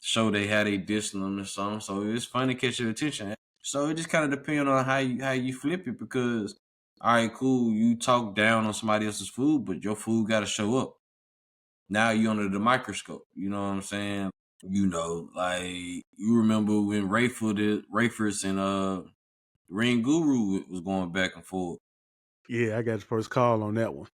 show they had a dissing them or something. So it's funny to catch your attention. So it just kind of depends on how you flip it because all right, cool, you talk down on somebody else's food, but your food got to show up. Now you under the microscope. You know what I'm saying? You know, like you remember when Rayford's and Ring Guru was going back and forth. Yeah, I got the first call on that one.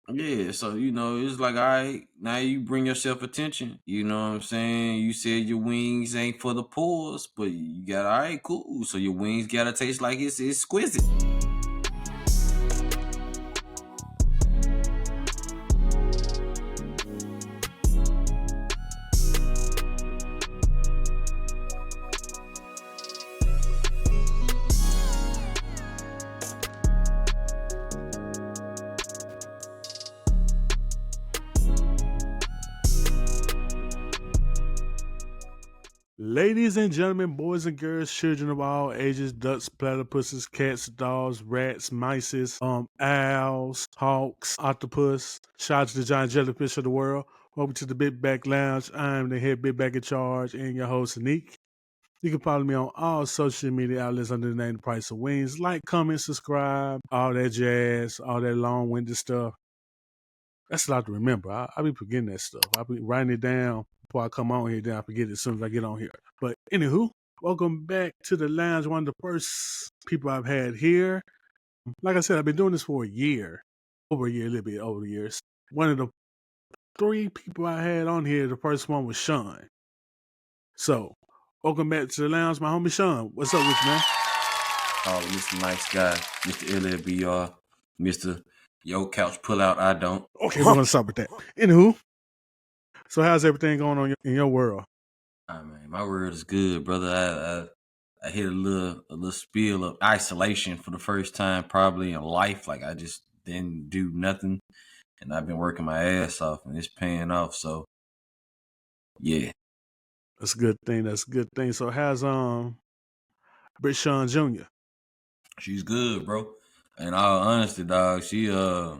Yeah, so you know, it's like, all right, now you bring yourself attention. You know what I'm saying? You said your wings ain't for the pores, but you got all right, cool. So your wings gotta taste like it's exquisite. Ladies and gentlemen, boys and girls, children of all ages, ducks, platypuses, cats, dogs, rats, mice, owls, hawks, octopus, shout out to the giant jellyfish of the world. Welcome to the Big Back Lounge. I'm the head Big Back in charge and your host, Nick. You can follow me on all social media outlets under the name The Price of Wings. Like, comment, subscribe, all that jazz, all that long-winded stuff. That's a lot to remember. I be forgetting that stuff. I be writing it down before I come on here. Then I forget it as soon as I get on here. But anywho, welcome back to the lounge. One of the first people I've had here. Like I said, I've been doing this for a year, over a year, a little bit over the years. One of the 3 people I had on here, the first one was Shawn. So, welcome back to the lounge, my homie Shawn. What's up with you, man? Oh, Mr. Nice Guy, Mr. LLBR, Mr. Yo Couch Pull Out, I don't. Okay, we're gonna stop with that. Anywho, so how's everything going on in your world? Oh, man, my word is good, brother. I hit a little spiel of isolation for the first time probably in life. Like I just didn't do nothing, and I've been working my ass off, and it's paying off. So, yeah, That's a good thing. That's a good thing. So how's Brit Shawn Jr.? she's good, bro. In all honesty, dog, she her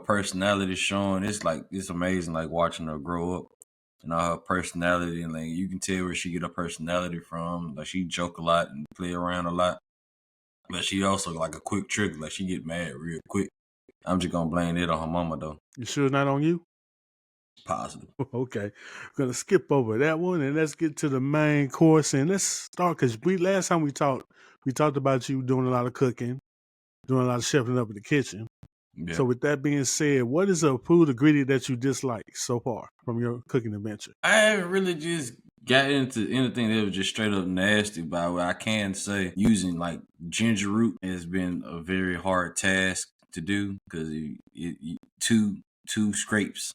personality showing. It's amazing, like watching her grow up. And all her personality, and like you can tell where she get her personality from. Like she joke a lot and play around a lot, but she also like a quick trigger. Like she get mad real quick. I'm just gonna blame it on her mama though. You sure it's not on you? Positive. Okay, we're gonna skip over that one and let's get to the main course. And let's start because last time we talked about you doing a lot of cooking, doing a lot of chefing up in the kitchen. Yeah. So with that being said, what is a food ingredient that you dislike so far from your cooking adventure? I haven't really just got into anything that was just straight up nasty, but I can say using like ginger root has been a very hard task to do because two scrapes,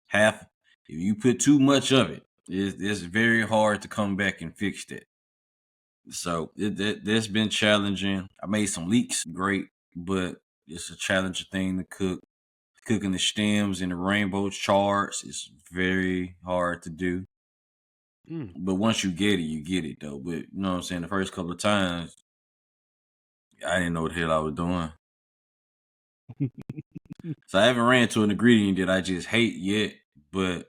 half. If you put too much of it, it's very hard to come back and fix that. So that's been challenging. I made some leeks, great, but it's a challenging thing to cook. Cooking the stems and the rainbow charts is very hard to do. But once you get it though. But you know what I'm saying? The first couple of times, I didn't know what the hell I was doing. So I haven't ran into an ingredient that I just hate yet, but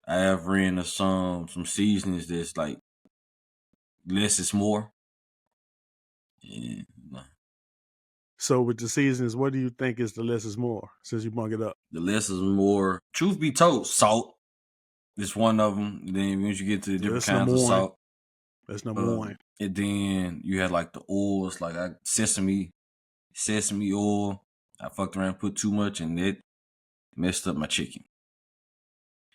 I have ran into some seasonings that's like less is more. Yeah. So with the seasons, what do you think is the less is more? Since you brought it up, the less is more. Truth be told, salt is one of them. Then once you get to the different kinds of salt, that's number one. And then you had like the oils, like sesame oil. I fucked around, put too much, and it messed up my chicken.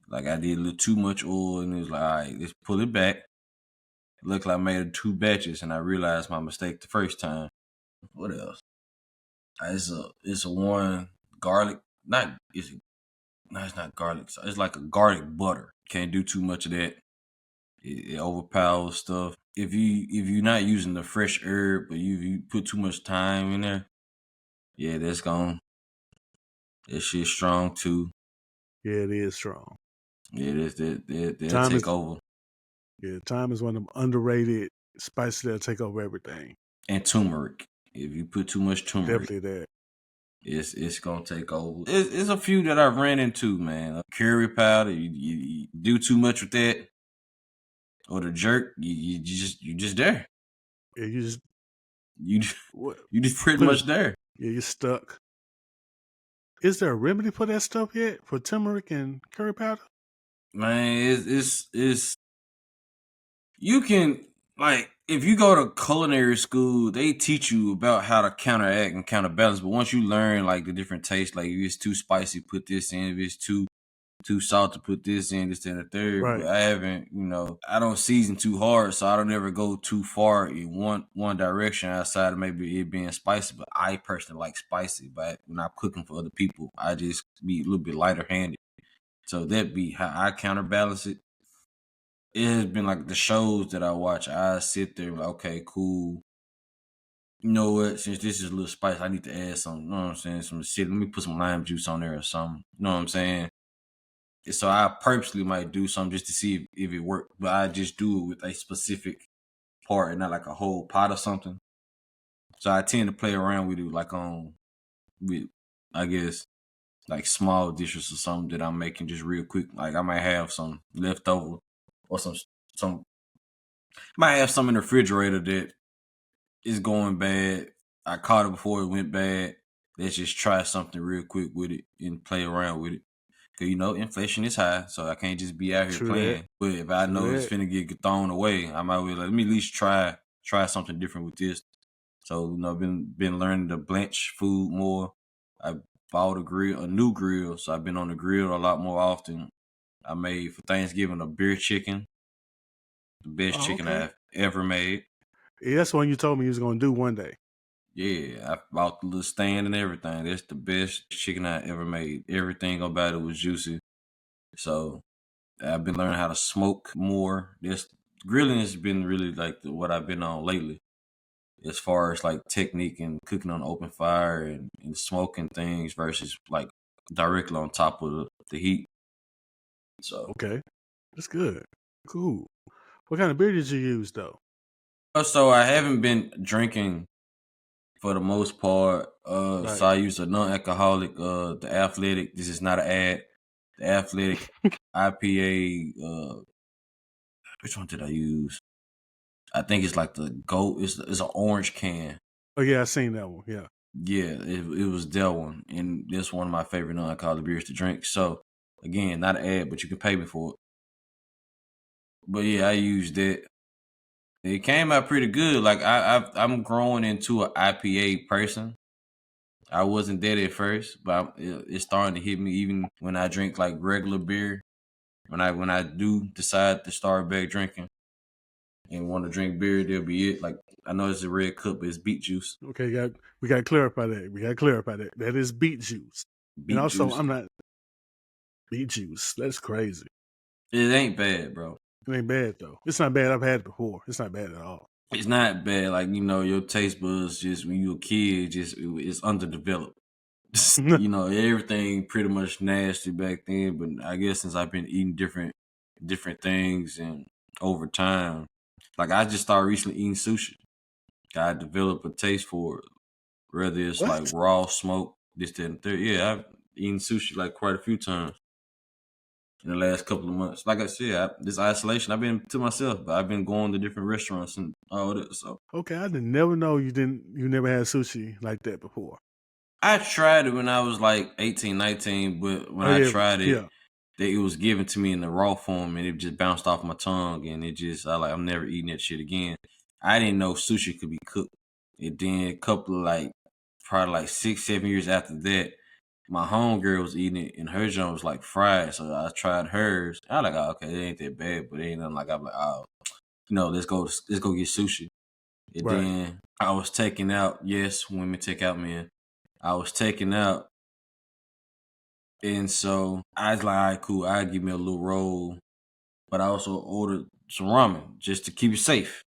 Like I did a little too much oil, and it was like, all right, let's pull it back. It looked like I made 2 batches, and I realized my mistake the first time. What else? It's a one garlic. It's not garlic. It's like a garlic butter. Can't do too much of that. It overpowers stuff. If you're not using the fresh herb, but you put too much thyme in there, yeah, that's gone. That shit's strong too. Yeah, it is strong. Yeah, they'll take over. Yeah, thyme is one of them underrated spices that'll take over everything. And turmeric. If you put too much turmeric, definitely that. It's gonna take over. It's a few that I've ran into, man. Curry powder, you do too much with that, or the jerk, you just there. Yeah, you just You what, you just pretty put it. much there. Yeah, you're stuck. Is there a remedy for that stuff yet? For turmeric and curry powder? Man, it's you can like if you go to culinary school, they teach you about how to counteract and counterbalance. But once you learn like the different tastes, like if it's too spicy, put this in. If it's too salt to put this in, this and the third. Right. But I haven't, I don't season too hard, so I don't ever go too far in one direction outside of maybe it being spicy. But I personally like spicy. But when I'm cooking for other people, I just be a little bit lighter handed. So that be how I counterbalance it. It has been like the shows that I watch. I sit there like, okay, cool. You know what? Since this is a little spicy, I need to add some. You know what I'm saying? Some shit. Let me put some lime juice on there or something. You know what I'm saying? So I purposely might do something just to see if it worked, but I just do it with a specific part and not like a whole pot or something. So I tend to play around with it like with I guess like small dishes or something that I'm making just real quick. Like I might have some leftover or some might have some in the refrigerator that is going bad. I caught it before it went bad. Let's just try something real quick with it and play around with it. Cause inflation is high, so I can't just be out here True that. playing. But if I True know it's that. finna get thrown away, I might well let me at least try something different with this. So been learning to blanch food more. I bought a new grill, so I've been on the grill a lot more often. I made for Thanksgiving a beer chicken, the best Oh, chicken okay. I've ever made. Yeah, that's the one you told me you was gonna do one day. Yeah, I bought the little stand and everything. That's the best chicken I ever made. Everything about it was juicy. So I've been learning how to smoke more. This grilling has been really like what I've been on lately, as far as like technique and cooking on open fire and smoking things versus like directly on top of the heat. So, Okay. That's good. Cool. What kind of beer did you use though? so I haven't been drinking for the most part. So Right. I use a non-alcoholic, the Athletic. This is not an ad. The Athletic IPA. Which one did I use? I think it's like the gold. It's an orange can. Oh yeah, I seen that one. Yeah. Yeah, it was that one, and that's one of my favorite non-alcoholic beers to drink. So again, not an ad, but you can pay me for it. But yeah, I used that. It came out pretty good. Like I'm growing into an IPA person. I wasn't that at first, but it's starting to hit me even when I drink like regular beer. When I do decide to start back drinking and want to drink beer, there'll be it. Like I know it's a red cup, but it's beet juice. Okay, we got to clarify that. We got to clarify that. That is beet juice. And Beet also, juice. I'm not beet juice. That's crazy. It ain't bad, bro. It ain't bad though. It's not bad. I've had it before. It's not bad at all. It's not bad. Like your taste buds just when you a kid, it's underdeveloped. Everything pretty much nasty back then. But I guess since I've been eating different things and over time, like I just started recently eating sushi. I developed a taste for it, whether it's like What? raw smoke, this, that, and the third. Yeah, I've eaten sushi like quite a few times in the last couple of months. Like I said, this isolation, I've been to myself, but I've been going to different restaurants and all that. So Okay, I didn't never know you didn't. You never had sushi like that before. I tried it when I was like 18, 19, but when Oh I yeah, tried it, yeah. it was given to me in the raw form and it just bounced off my tongue and I'm never eating that shit again. I didn't know sushi could be cooked. And then a couple of like probably like 6, 7 years after that, my homegirl was eating it and her joint was like fried. So I tried hers. I was like, oh, okay, it ain't that bad, but it ain't nothing like I'm like, oh, let's go get sushi. And Right. then I was taking out, yes, women take out men. I was taking out, and so I was like, all right, cool. I give me a little roll, but I also ordered some ramen just to keep it safe.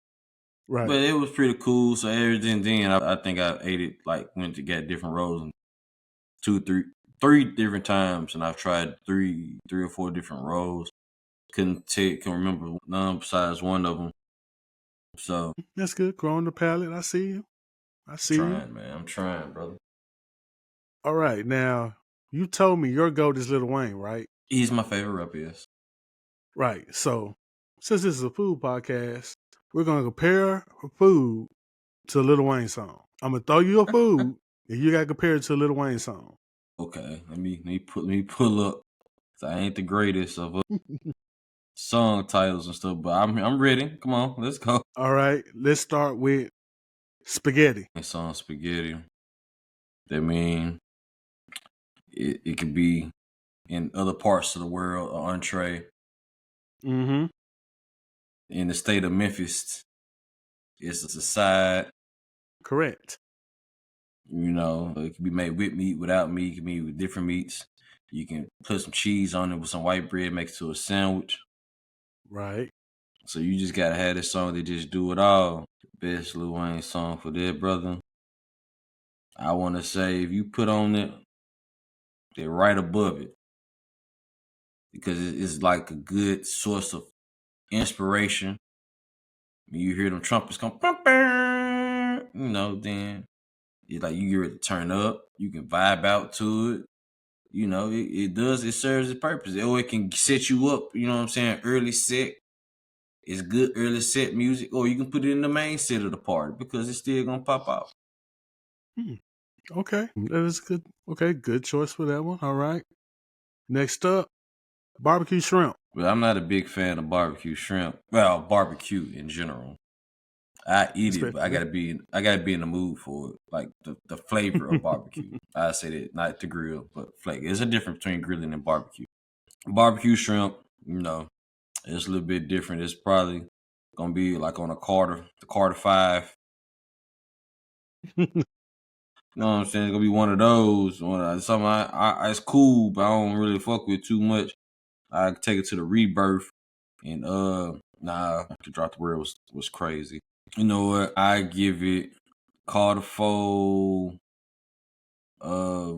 Right. But it was pretty cool. So everything then, I think I ate it like went to get different rolls and two, three different times, and I've tried three or four different rolls. Can remember none besides one of them. So That's good. Growing the palate. I see you. I see you. trying, man, I'm trying, brother. All right. Now, you told me your goat is Lil Wayne, right? He's my favorite rapper. Yes. Right. So since this is a food podcast, we're gonna compare food to a Lil Wayne song. I'm gonna throw you a food, and you gotta compare it to a Lil Wayne song. Okay, let me pull up. So I ain't the greatest of song titles and stuff, but I'm ready. Come on, let's go. All right, let's start with spaghetti. It's on spaghetti. That mean it could be in other parts of the world, an entree. Mm-hmm. In the state of Memphis, it's a side. Correct. You know, it can be made with meat, without meat. It can be with different meats. You can put some cheese on it with some white bread, make it to a sandwich. Right. So you just gotta have this song that just do it all. The best Lil Wayne song for that, brother. I want to say if you put on it, they're right above it because it's like a good source of inspiration. When you hear them trumpets come, you know, then it's like you get ready to turn up. You can vibe out to it. You know, it serves its purpose. Or it can set you up, you know what I'm saying, early set. It's good early set music. Or you can put it in the main set of the party because it's still going to pop out. Okay, that is good. Okay, good choice for that one. All right. Next up, barbecue shrimp. But I'm not a big fan of barbecue shrimp. Well, barbecue in general. I eat it, but I Respectfully. gotta be in the mood for it. Like the flavor of barbecue. I say that, not the grill, but flavor. There's a difference between grilling and barbecue. Barbecue shrimp, you know, it's a little bit different. It's probably gonna be like on the Carter 5. You know what I'm saying? It's gonna be one of those. Something it's cool, but I don't really fuck with too much. I take it to the Rebirth, and to drop the word was crazy. You know what? I give it Carter 4,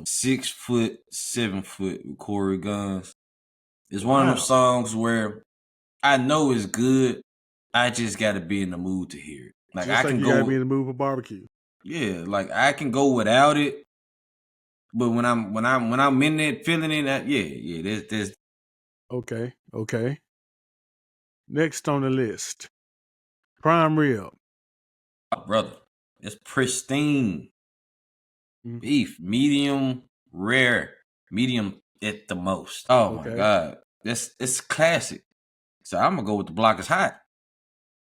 6 foot, 7 foot with Corey Guns. It's one of them Wow. songs where I know it's good. I just gotta be in the mood to hear it. Like I Just like can you gotta be go, in the mood for barbecue. yeah, like I can go without it. But when I'm in it, feeling it, there's Okay. Okay. Next on the list, prime rib. brother, it's pristine Mm, beef, medium rare, medium at the most. Oh my okay. god, it's classic. So I'm gonna go with the block is hot.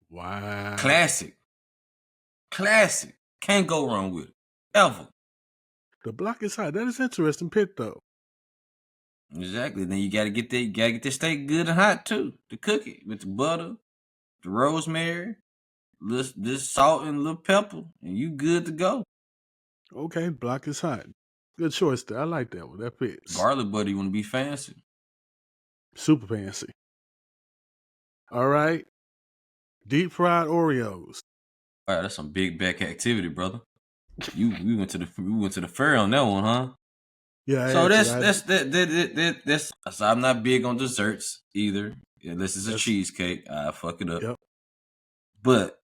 Wow. Classic, classic. Can't go wrong with it ever. The block is hot. That is interesting pick though. Exactly. Then you gotta get that. You gotta get the steak good and hot too. To cook it with the butter, the rosemary, this salt and a little pepper, and you good to go. Okay, block is hot. Good choice there. I like that one. That fits. Garlic butter, you want to be fancy. Super fancy. All right. Deep fried Oreos. All right, that's some big back activity, brother. We went to the fair on that one, huh? Yeah, I So had to. that's so I'm not big on desserts either. Unless it's a That's cheesecake, I fuck it up. yep. But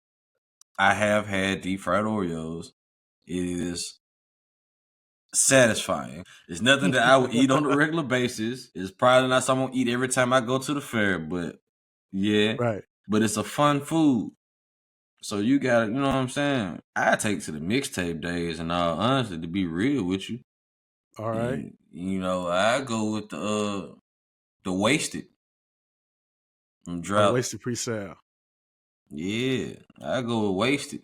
I have had deep fried Oreos. It is satisfying. It's nothing that I would eat on a regular basis. It's probably not something I eat every time I go to the fair, but yeah. Right. But it's a fun food. So you got, you know what I'm saying? I take it to the mixtape days, and all honesty, to be real with you. All right. And you know, I go with the wasted from Oh, drought. wasted pre-sale. Yeah, I go with wasted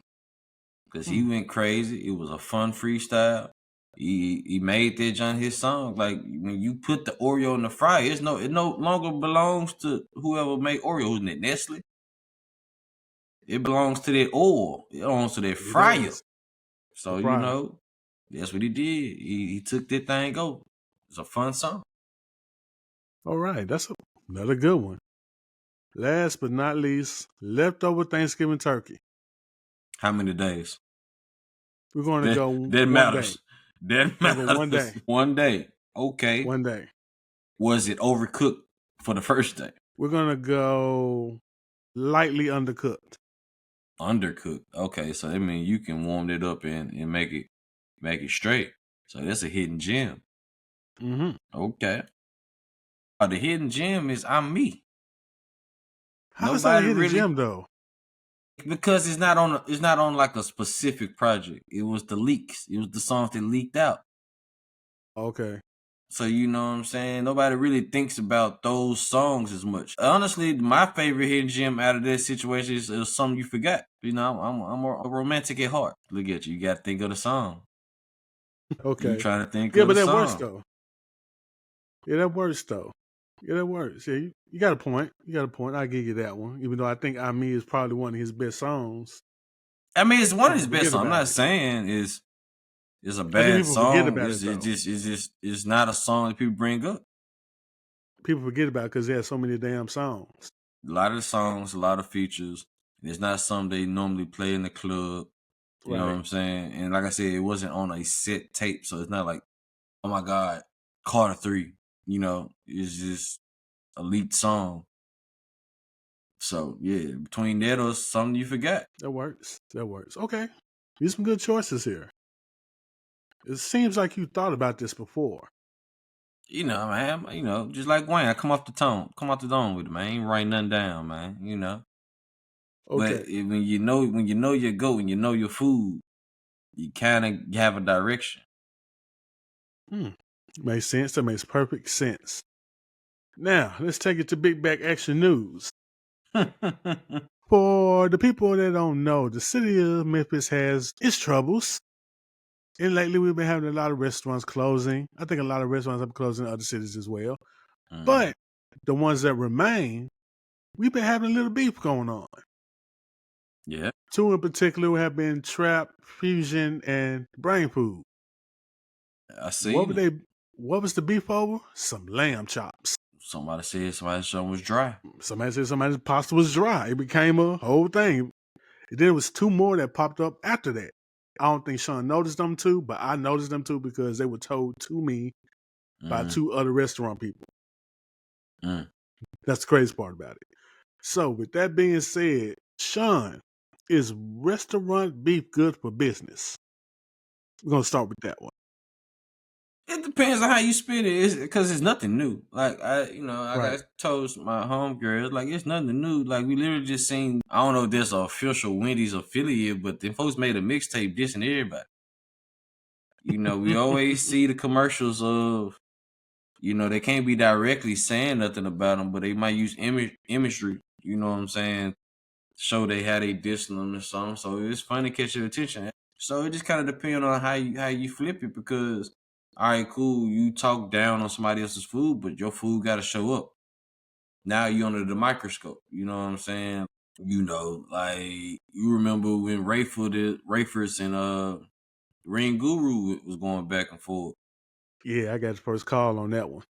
because he Hmm. went crazy. It was a fun freestyle. He made that John his song. Like when you put the Oreo in the fryer, it no longer belongs to whoever made Oreo. Isn't it Nestle? It belongs to that oil. It belongs to that It fryer. does. The So you product. know, that's what he did. He took that thing over. It's a fun song. All right. That's another good one. Last but not least, leftover Thanksgiving turkey. How many days? We're going to That go that one day. matters. That We're going to go one matters. day. One day. Okay. One day. Was it overcooked for the first day? We're going to go lightly undercooked. Undercooked. Okay, so that means you can warm it up and make it straight. So that's a hidden gem. Mm-hmm. Okay. The hidden gem is I'm me. How is that a Nobody hidden really gem though? because it's not on like a specific project. It was the leaks. It was the songs that leaked out. Okay. So you know what I'm saying? Nobody really thinks about those songs as much. Honestly, my favorite hidden gem out of this situation is something you forgot. You know, I'm a romantic at heart. Look at you. You got to think of the song. You Okay. trying to think Yeah, of but the that works song. though. Yeah, that works though. Yeah, that works. Yeah, you got a point. You got a point. I give you that one. Even though I think "I Me" is probably one of his best songs, I mean, it's one of people his best forget songs. I'm about not it. saying it's a I think bad people forget song. about it though. It's just it's not a song that people bring up. People forget about it because they have so many damn songs. A lot of the songs, a lot of features. It's not something they normally play in the club. You know what Right. I'm saying? And like I said, it wasn't on a set tape, so it's not like, oh my God, Carter 3. You know, it's just a leaked song. So yeah, between that or something you forgot. That works. That works. Okay. These some good choices here. It seems like you thought about this before. You know, man, you know, just like Wayne, I come off the dome with it, man. I ain't write nothing down, man. You know. But Okay. when you know your goat and you know your food, you kind of have a direction. Hmm. Makes sense. That makes perfect sense. Now, let's take it to Big Back Action News. For the people that don't know, the city of Memphis has its troubles. And lately, we've been having a lot of restaurants closing. I think a lot of restaurants have closing in other cities as well. Mhm. But the ones that remain, we've been having a little beef going on. Yeah, Two in particular have been Trap, Fusion, and Brain Food. I What seen were it. they? What was the beef over? Some lamb chops. Somebody said somebody's show was dry. Somebody said somebody's pasta was dry. It became a whole thing. And then it was two more that popped up after that. I don't think Shawn noticed them too, but I noticed them too because they were told to me by Mm, two other restaurant people. mm. That's the crazy part about it. So, with that being said, Shawn, is restaurant beef good for business? We're gonna start with that one. It depends on how you spin it. It's because it's nothing new. Like like I Right. told my homegirl, like it's nothing new. Like we literally just seen. I don't know if there's an official Wendy's affiliate, but the folks made a mixtape dissing everybody. You know, we always see the commercials of. You know, they can't be directly saying nothing about them, but they might use imagery. You know what I'm saying? Show they had a dissing them or something. So it's funny to catch your attention. So it just kind of depends on how you flip it because all right, cool, you talk down on somebody else's food, but your food got to show up. Now you under the microscope. You know what I'm saying? You know, like you remember when Rayford's and Ring Guru was going back and forth. Yeah, I got the first call on that one.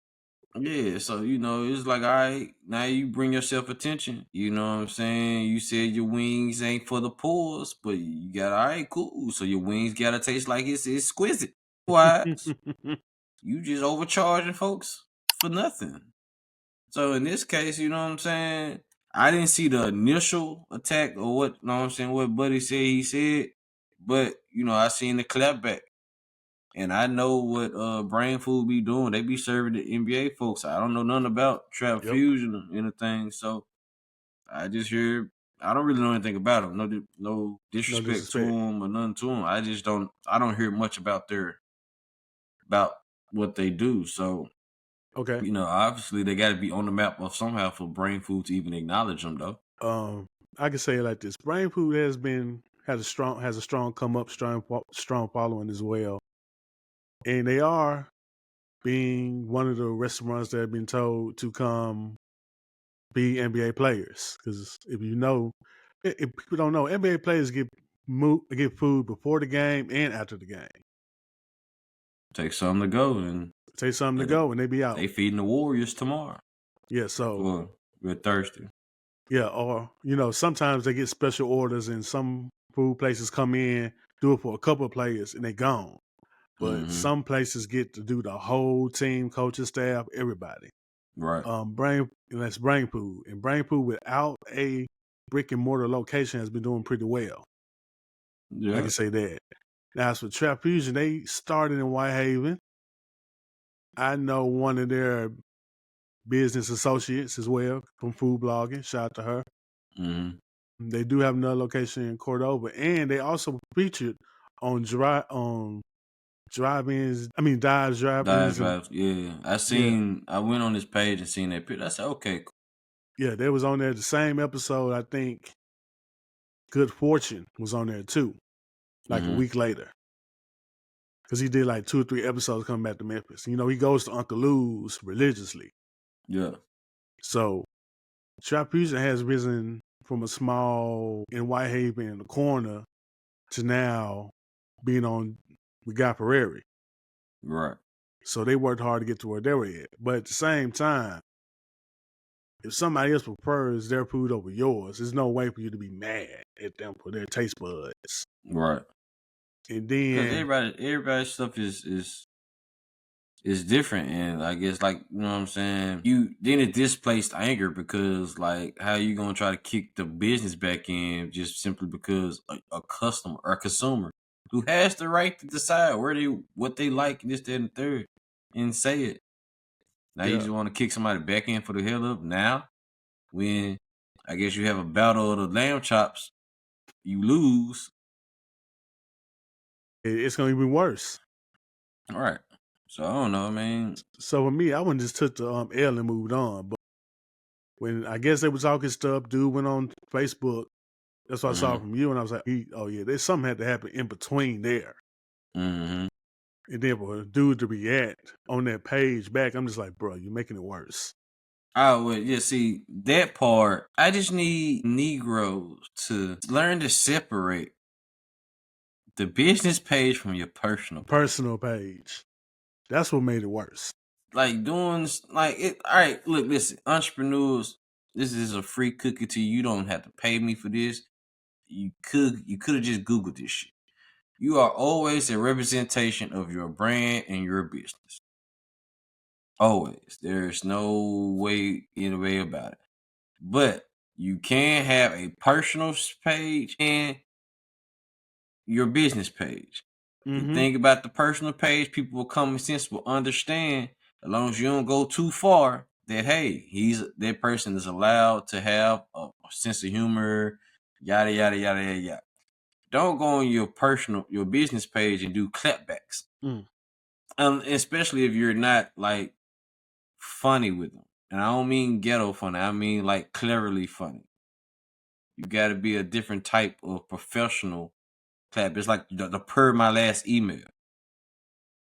Yeah, so you know, it's like, all right, now you bring yourself attention. You know what I'm saying? You said your wings ain't for the pores, but you got all right, cool. So your wings gotta taste like it's exquisite. Wise, you just overcharging folks for nothing. So in this case, you know what I'm saying? I didn't see the initial attack or what, you know what I'm saying, what Buddy said he said, but you know, I seen the clapback. And I know what Brain Food be doing. They be serving the NBA folks. I don't know nothing about Trap Yep. Fusion or anything. So I just hear I don't really know anything about them. No No disrespect to disrespect. them or nothing to them. I just don't. I don't hear much about what they do. So Okay. you know, obviously they got to be on the map of somehow for Brain Food to even acknowledge them, though. Um, I can say it like this: Brain Food has a strong come up, strong following as well, and they are being one of the restaurants that have been told to come be NBA players. Because if you know, if people don't know, NBA players get food before the game and after the game. Take something to go, and Take something to and go, and they be out. they feeding the Warriors tomorrow. Yeah, so Well, we're thirsty. yeah, or sometimes they get special orders, and some food places come in, do it for a couple of players, and they gone. But Mm-hmm. some places get to do the whole team, coaching staff, everybody. Right. That's Brain Food, and Brain Food without a brick and mortar location has been doing pretty well. I Yeah. can say that. Now, as for Trap Fusion, they started in Whitehaven. I know one of their business associates as well from food blogging. Shout out to her. Mm-hmm. They do have another location in Cordova, and they also featured on drive-ins. I mean, dives, Dive drive-ins, and drives. Yeah, yeah, I went on this page and seen that picture. I said, okay, cool. yeah, they was on there the same episode. I think Good Fortune was on there too, like a Mm-hmm. week later, because he did like 2 or 3 episodes coming back to Memphis. You know, he goes to Uncle Lou's religiously, Yeah. so Trap Fusion has risen from a small in Whitehaven in the corner to now being on with Guy Ferrari. Right. So they worked hard to get to where they were at. But at the same time, if somebody else prefers their food over yours, there's no way for you to be mad at them for their taste buds. Right. And Because then everybody's stuff is different, and I guess, like, you know what I'm saying. You then it displaced anger, because like, how you gonna try to kick the business back in just simply because a customer or a consumer who has the right to decide what they like, this, that, and the third, and say it. Now you yeah, just want to kick somebody back in for the hell of now, when I guess you have a battle of the lamb chops, you lose. it's gonna be worse. All right. So I don't know. I mean, So for me, I wouldn't just took the L and moved on. But when I guess they were talking stuff, dude went on Facebook. That's what I saw mm-hmm, from you, and I was like, oh yeah, there's something had to happen in between there. mm-hmm. And then for a dude to react on that page back, I'm just like, bro, you're making it worse. Oh, well, yeah, see, that part, I just need Negroes to learn to separate the business page from your personal page. Personal page. That's what made it worse. Like, like it. All right, look, listen, entrepreneurs, this is a free cookie to you. You don't have to pay me for this. You could have just Googled this shit. You are always a representation of your brand and your business. Always. There's no way in a way about it. But you can have a personal page and your business page. The Mm-hmm. thing about the personal page, people with common sense will understand, as long as you don't go too far, that hey, that person is allowed to have a sense of humor, yada yada yada yada yada. Don't go on your business page and do clapbacks. Mm. Especially if you're not like funny with them. And I don't mean ghetto funny. I mean like cleverly funny. You got to be a different type of professional clap. It's like the per my last email.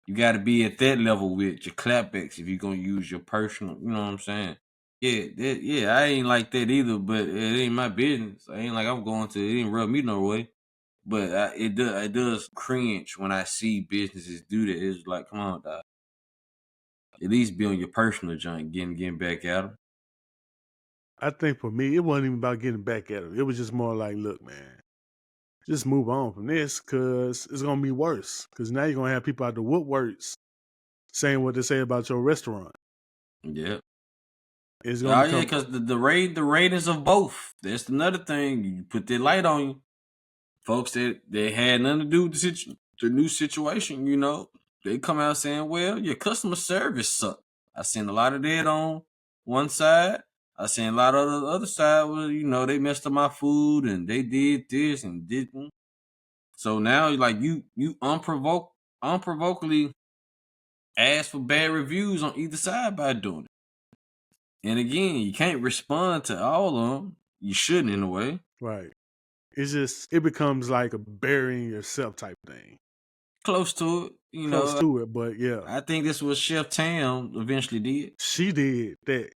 You got to be at that level with your clapbacks if you're gonna use your personal. You know what I'm saying? Yeah. I ain't like that either, but it ain't my business. I ain't like I'm going to. It ain't rub me no way. But it does cringe when I see businesses do that. It's like, come on, dog. At least be on your personal joint, getting back at them. I think for me, it wasn't even about getting back at him. It was just more like, look, man, just move on from this because it's gonna be worse. Because now you're gonna have people out the woodworks saying what they say about your restaurant. Yeah. It's gonna Oh yeah, become because the ratings of both. That's another thing. You put that light on you. Folks that they had nothing to do with the new situation, they come out saying, well, your customer service sucked. I seen a lot of that on one side. I seen a lot of the other side where, they messed up my food and they did this and didn't. So now, like, you unprovokedly ask for bad reviews on either side by doing it. And again, you can't respond to all of them. You shouldn't, in a way. right. It's just it becomes like a burying yourself type thing. Close to it, Close to it, but yeah, I think this was Chef Tam eventually did. she did that,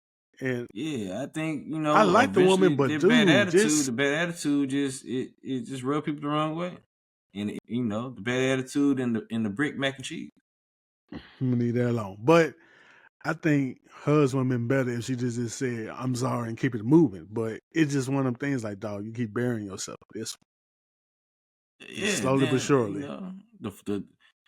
and Yeah, I think, I like the woman, eventually but their bad dude, attitude, just the bad attitude it just rubbed people the wrong way. And the bad attitude and the brick mac and cheese. leave that alone. But I think hers would have been better if she just said, I'm sorry and keep it moving. But it's just one of them things like, dog, you keep burying yourself. It's Yeah, slowly but then surely.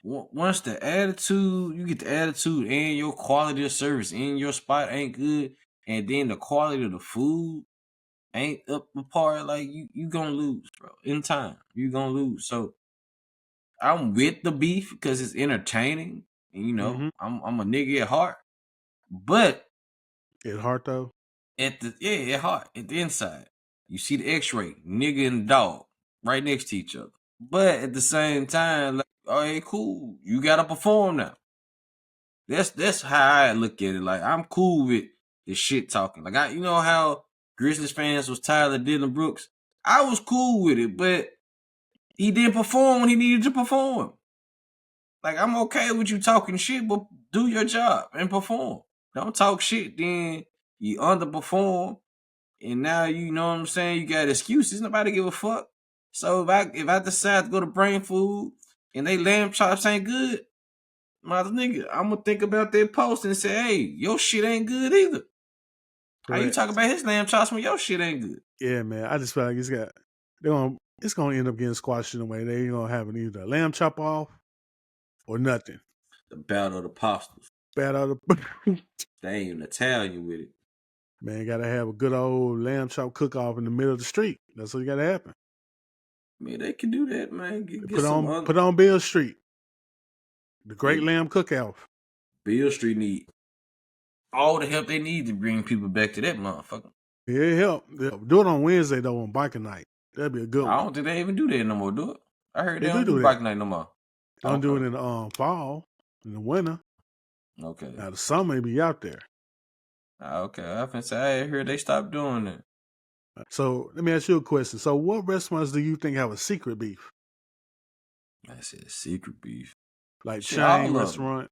once the attitude, you get the attitude and your quality of service in your spot ain't good, and then the quality of the food ain't up to par, like you gonna lose, bro. In time, you gonna lose. So I'm with the beef because it's entertaining. And, Mm-hmm. I'm a nigga at heart, but At heart, though. at heart, at the inside, You see the X-ray, nigga and dog, right next to each other. But at the same time, like, oh, hey, cool. You gotta perform now. That's how I look at it. Like, I'm cool with the shit talking. Like, you know how Grizzlies fans was tired of Dylan Brooks? I was cool with it, but he didn't perform when he needed to perform. Like, I'm okay with you talking shit, but do your job and perform. Don't talk shit, then you underperform, and now you know what I'm saying. You got excuses. Nobody give a fuck. So if I decide to go to Brain Food and they lamb chops ain't good, my nigga, I'm gonna think about that post and say, hey, your shit ain't good either. How you Correct. talk about his lamb chops when your shit ain't good? Yeah, man. I just feel like it's gonna end up getting squashed in a way. They ain't gonna have either a lamb chop off or nothing. The battle of the apostles. Bad out of They ain't even Italian with it. man. Gotta have a good old lamb chop cook off in the middle of the street. That's what gotta happen. I mean, they can do that, man. Get Put some on Beale Street, the Great Hey, Lamb Cook Off. Beale Street need all the help they need to bring people back to that motherfucker. Yeah, it help. Do it on Wednesday though on biking night. That'd be a good I one. don't think they even do that no more, do it? I heard they They don't do do that. bike night no more. Don't do Okay. it in the fall, in the winter. Okay. Now the summer they be out there. Okay. I finna say I heard they stopped doing that. So let me ask you a question. So what restaurants do you think have a secret beef? I said secret beef. Like Shit, chain all of them. restaurant?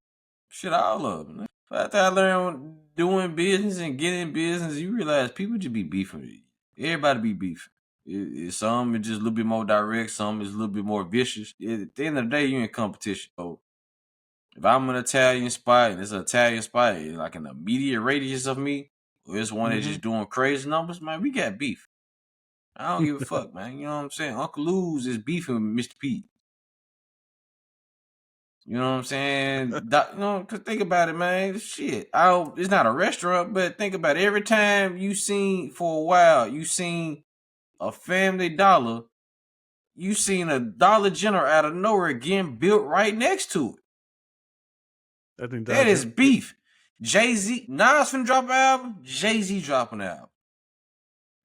Shit, all of them. After I learned doing business and getting business, you realize people just be beefing. Everybody be beefing. Some is just a little bit more direct. Some is a little bit more vicious. At the end of the day, you're in competition. So if I'm an Italian spot and it's an Italian spot, like an immediate radius of me, or it's one that's just doing crazy numbers, man, we got beef. I don't give a fuck, man. You know what I'm saying? Uncle Lou's is beefing with Mr. Pete. You know what I'm saying? Cause think about it, man. Shit, it's not a restaurant, but think about it. Every time you seen for a while, you seen a Family Dollar, you seen a Dollar General out of nowhere getting built right next to it. I think That is that beef. Jay-Z, Nas finna drop an album, Jay-Z dropping an album.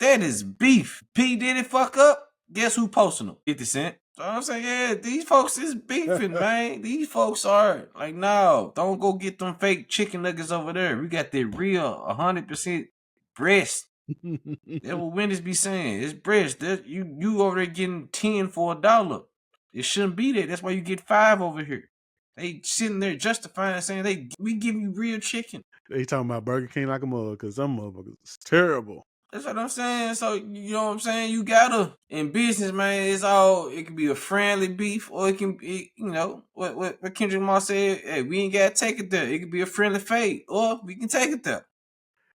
That is beef. P Diddy fuck up. Guess who posting them? 50 Cent. So I'm saying, yeah, these folks is beefing, man. These folks are like, no, don't go get them fake chicken nuggets over there. We got the real 100% breast. That's what Wendy's be saying. It's breast. You over there getting 10 for $1. It shouldn't be that. That's why you get 5 over here. They sitting there justifying saying we give you real chicken. they talking about Burger King like a mother because some motherfuckers is terrible. That's what I'm saying. So you know what I'm saying. You gotta in business, man. It can be a friendly beef, or it can be, you know, what Kendrick Lamar said. Hey, we ain't gotta take it there. It could be a friendly fade, or we can take it there.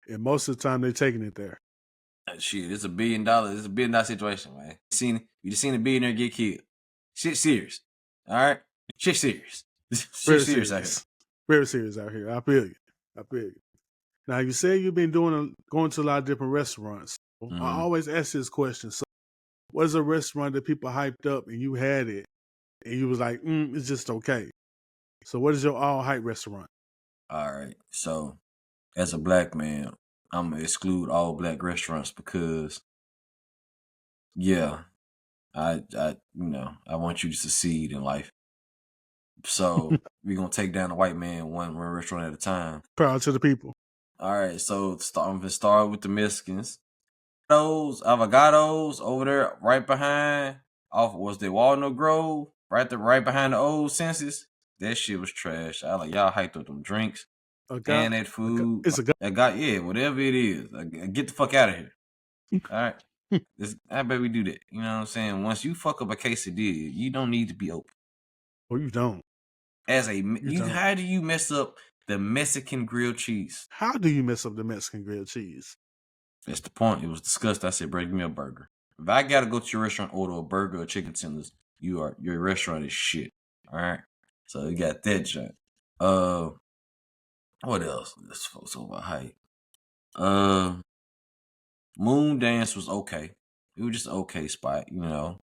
And most of the time they're taking it there. Shit, it's $1 billion. It's $1 billion situation, man. You just seen a billionaire get killed. Shit serious. All right, shit serious. Shit serious out here. Very serious out here. I feel you. Now you say you've been going to a lot of different restaurants. Mm-hmm. I always ask this question. So what is a restaurant that people hyped up and you had it and you was like, it's just okay. So what is your all hype restaurant? All right. So as a black man, I'm gonna exclude all black restaurants because, yeah, I want you to succeed in life. So we're gonna take down the white man one restaurant at a time. Proud to the people. All right, so I'm gonna start with the Mexicans. Those avocados over there, right behind was the Walnut Grove, right behind the old census. That shit was trash. I like y'all hyped up them drinks and that food. It's a Whatever it is. Get the fuck out of here. All right. I bet we do that. You know what I'm saying? Once you fuck up a quesadilla, you don't need to be open. Oh, you don't. How do you mess up the Mexican grilled cheese? How do you mess up the Mexican grilled cheese? That's the point. It was discussed. I said, bro, give me a burger. If I gotta go to your restaurant, order a burger or chicken tenders, your restaurant is shit. All right. So you got that junk. What else? Let's focus over hype. Moon Dance was okay. It was just an okay spot, you know.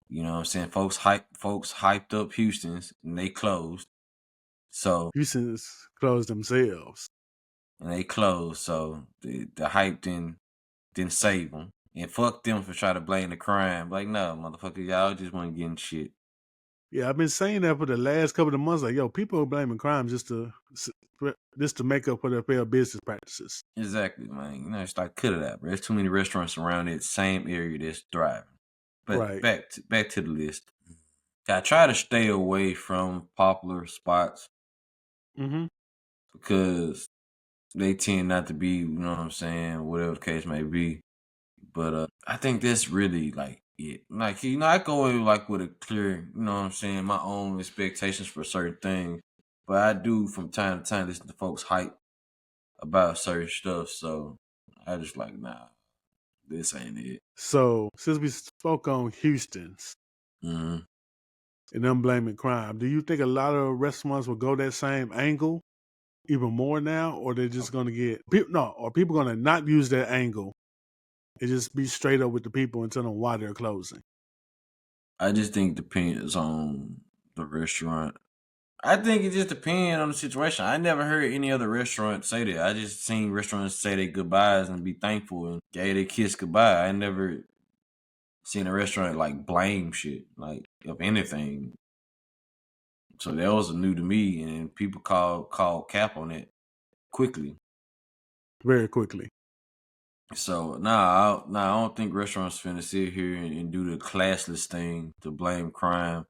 You know what I'm saying? Folks hyped up Houston's and they closed. So Houston's closed themselves. And they closed, so the hype didn't save them. And fuck them for trying to blame the crime. Like, no, motherfucker, y'all just want to get in shit. Yeah, I've been saying that for the last couple of months. Like, yo, people are blaming crime just to make up for their failed business practices. Exactly, man. You know, it's like cut it out, bro. There's too many restaurants around that same area that's thriving. But Right. back to the list. I try to stay away from popular spots Mm-hmm. because they tend not to be, you know what I'm saying, whatever the case may be. But I think that's really like it. Like, you know, I go in like with a clear, you know what I'm saying, my own expectations for certain things. But I do from time to time listen to folks hype about certain stuff. So I just like, nah, this ain't it. So since we spoke on Houston's Mm-hmm. and them blaming crime, do you think a lot of restaurants will go that same angle even more now, or they're just going to get no, or people going to not use that angle and just be straight up with the people and tell them why they're closing? I just think it depends on the restaurant. I think it just depends on the situation. I never heard any other restaurant say that. I just seen restaurants say their goodbyes and be thankful and gave their kiss goodbye. I never seen a restaurant like blame shit, like of anything. So that was new to me, and people call cap on it quickly. Very quickly. So I don't think restaurants finna sit here and do the classless thing to blame crime.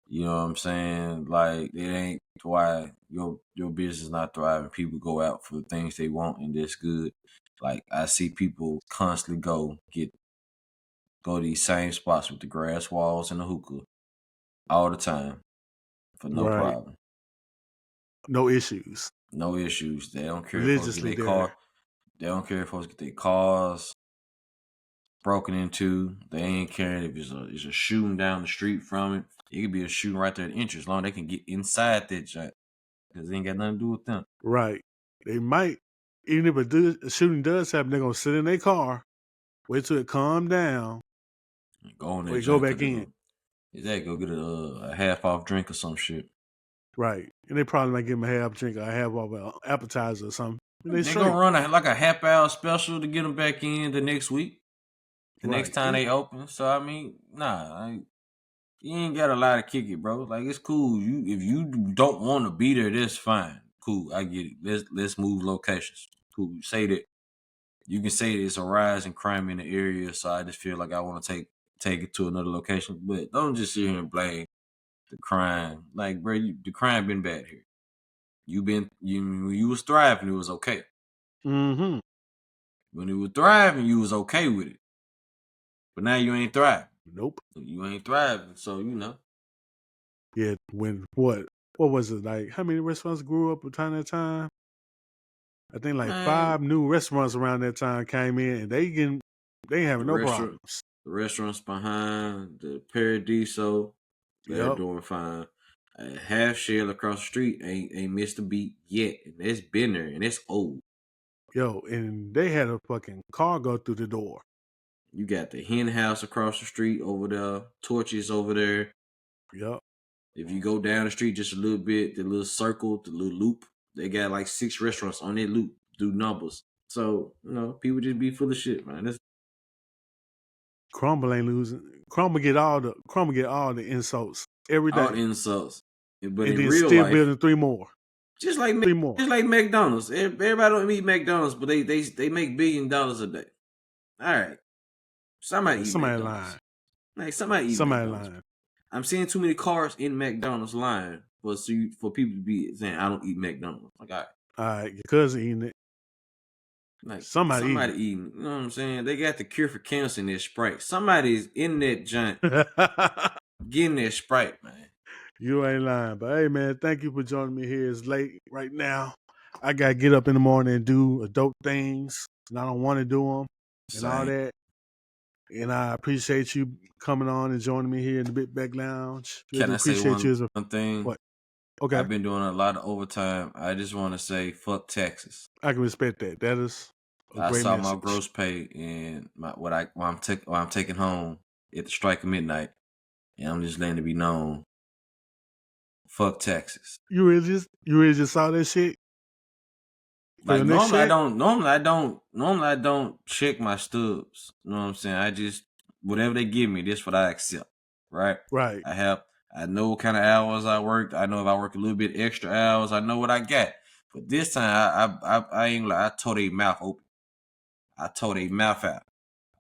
You know what I'm saying? Like it ain't why your business not thriving. People go out for the things they want, and that's good. Like I see people constantly go to these same spots with the grass walls and the hookah all the time for no Right. problem. No issues. No issues. They don't care if folks get Religiously their there. car. They don't care if folks get their cars broken into. They ain't caring if it's a shooting down the street from it. It could be a shooting right there at the entrance. As long as they can get inside that joint. Because it ain't got nothing to do with them. Right. They might, even if a shooting does happen, they're going to sit in their car, wait till it calm down, Go on or that they go joint back because in. go get a half off drink or some shit. Right. And they probably might give them a half drink or a half of an appetizer or something. And they They gonna straight. run like a half hour special to get them back in the next week, the next Right. time And they open. So I mean, you ain't got a lot to kick it, bro. Like it's cool. If you don't want to be there, that's fine. Cool, I get it. Let's move locations. Cool. Say that you can say that it's a rise in crime in the area, so I just feel like I want to take it to another location. But don't just sit here and blame the crime. Like, bro, the crime been bad here. When you was thriving, it was okay. mm-hmm. When you was thriving, you was okay with it. But now you ain't thriving. Nope. You ain't thriving. So, you know. Yeah, when what was it like? How many restaurants grew up between that time? I think like Man, 5 new restaurants around that time came in, and they ain't the having no restaurant problems. the restaurants behind the Paradiso, they're Yep. doing fine. Half Shell across the street ain't missed a beat yet. And it's been there and it's old. Yo, and they had a fucking car go through the door. You got the hen house across the street over there, torches over there. Yep. If you go down the street just a little bit, the little circle, the little loop, they got like 6 restaurants on that loop, do numbers. So, you know, people just be full of shit, man. That's Crumble ain't losing. Crumble get all the insults every all day, the insults. But and in then real still life, building 3 more. just like 3 more. just like McDonald's. Everybody don't eat McDonald's, but they make $1 billion a day. All right. Somebody eat Somebody McDonald's. lying. Like somebody eat Somebody McDonald's. lying. I'm seeing too many cars in McDonald's line for people to be saying I don't eat McDonald's. Like, all right. All right, your cousin eating it. Like Somebody somebody eating eating, you know what I'm saying? They got the cure for cancer in their Sprite. Somebody's in that giant it. getting their Sprite, man. You ain't lying. But hey, man, thank you for joining me here. It's late right now. I got to get up in the morning and do adult things, and I don't want to do them and all Same. that. And I appreciate you coming on and joining me here in the Big Back Lounge. Can Really I say appreciate you as a one thing? what? Okay, I've been doing a lot of overtime. I just want to say fuck Texas. I can respect that. That is a I great saw my message. gross pay and what I'm taking home at the strike of midnight, and I'm just letting it be known. Fuck Texas. You really just saw that shit? For Like your next check? normally I don't check my stubs. You know what I'm saying? I just whatever they give me, that's what I accept. Right? Right. I know what kind of hours I worked. I know if I work a little bit extra hours, I know what I got. But this time I ain't like I tore their mouth open. I tore their mouth out.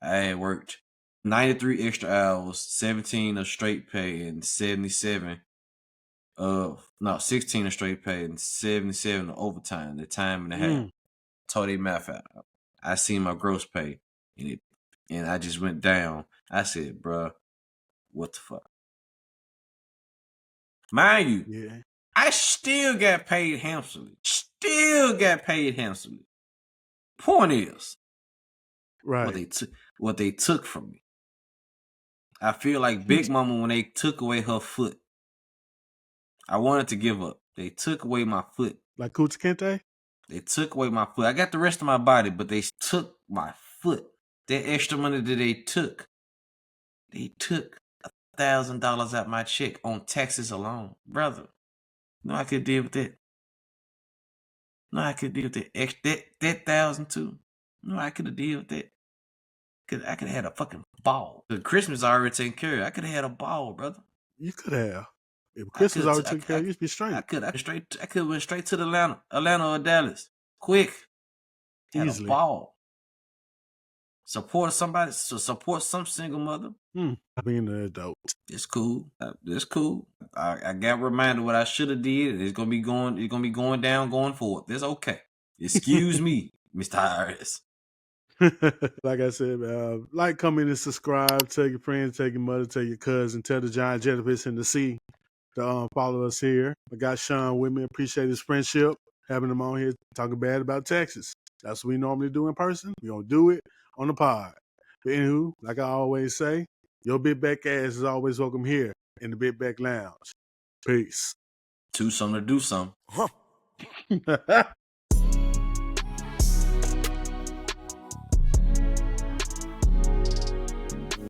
I had worked 93 extra hours, 17 of straight pay, and 77 of no 16 of straight pay and 77 of overtime. The time and a half. Tore their mouth out. I seen my gross pay and I just went down. I said, bruh, what the fuck? Mind you, Yeah. I still got paid handsomely. Still got paid handsomely. Point is, Right. what they took from me. I feel like Big Mama when they took away her foot. I wanted to give up. They took away my foot. Like Kuta Kente? They took away my foot. I got the rest of my body, but they took my foot. That extra money that they took $1,000 out my check on taxes alone, brother. No, I could deal with that. No, I could deal with that. That thousand too. No, I could have deal with that. I could have had a fucking ball. The Christmas already taken care of. I could have had a ball, brother. You could have. If I Christmas could already took care of you, you'd be straight. I could have went straight to the Atlanta or Dallas. Quick. Had Easily. a ball. Support somebody, support some single mother. Being an adult. It's cool. It's cool. I got reminded what I should have did. It's gonna be going down going forward. That's okay. Excuse me, Mr. IRS. Like I said, like, comment, and subscribe. Tell your friends, tell your mother, tell your cousin, tell the giant jellyfish in the sea to follow us here. I got Shawn with me. Appreciate his friendship. Having him on here talking bad about Texas. That's what we normally do in person. We're going to do it on the pod. But anywho, like I always say, your big back ass is always welcome here in the Big Back Lounge. Peace. Do something to do something.